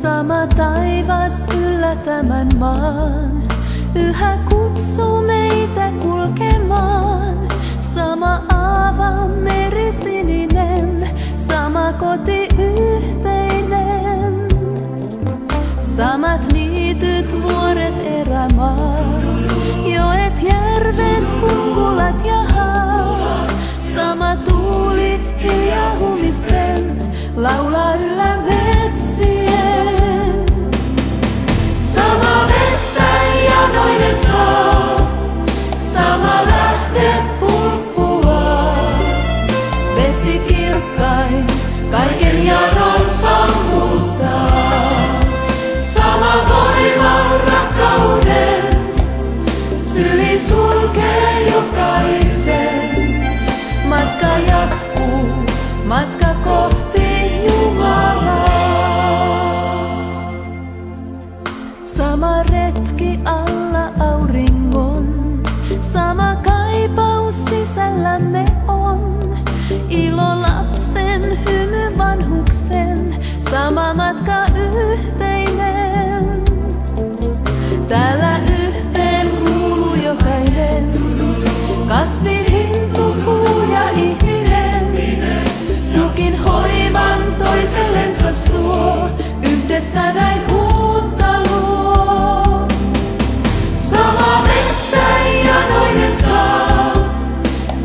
Sama taivas yllä tämän maan yhä kutsuu meitä kulkemaan. Sama aavan meri sininen, sama koti yhteinen. Samat niityt, vuoret, erämaat, joet, järvet, kunkulat ja haat. Sama tuuli hiljaa humisten laulaa yllä metsien. Sama vettä janoinen saa, sama lähde pulppuaa. Vesi kirkkain kaiken janon sammuttaa. Sama voima rakkauden syli sulkee jokaisen. Matka jatkuu, matka kohti Jumalaa. Sama retki alla auringon, sama kaipaus sisällämme on. Ilo lapsen, hymy vanhuksen, sama matka yhteinen. Täällä yhteen kuuluu jokainen, kasvi, lintu, puu ja ihminen. Kukin hoivan toisellensa suo, yhdessä näin uutta luo. Sama vettä janoinen saa,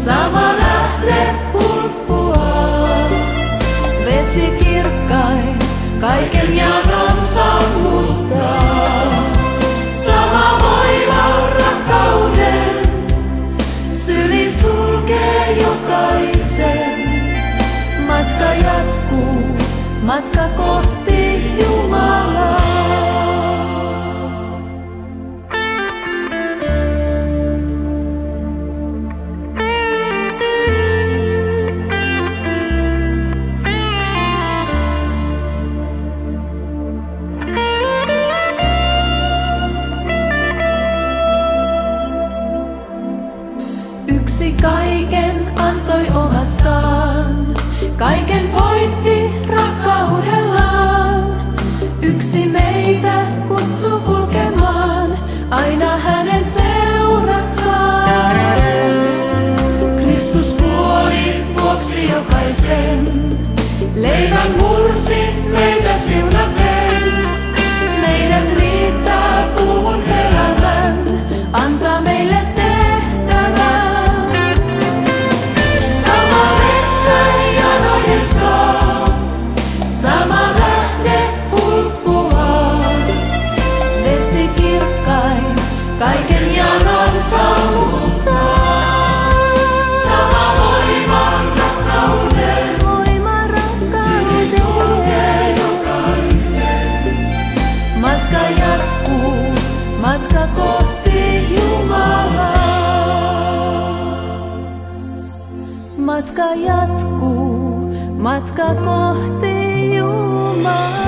sama lähde pulppuaa. Vesi kirkkain kaiken janon sammuttaa. Sama voima rakkauden sylin sulkee jokaisen. Matka jatkuu, matka kohti Jumalaa. Yksi kaiken antoi omastaan, kaiken voitti rakkaudellaan. Yksi meitä kutsuu kulkemaan aina hänen seurassaan. Kristus kuoli vuoksi jokaisen, leivän mursi meitä siunaten. Meidät riittää puhun elämän, antaa meille tehtävän. Sama vettä janoinen saa, sama lähde pulppuaa. Vesi kirkkain kaiken janon sammuttaa. Sama voima rakkauden syli sulkee jokaisen. Matka jatkuu, matka kohti Jumalaa. Matka jatkuu, matka kohti Jumalaa.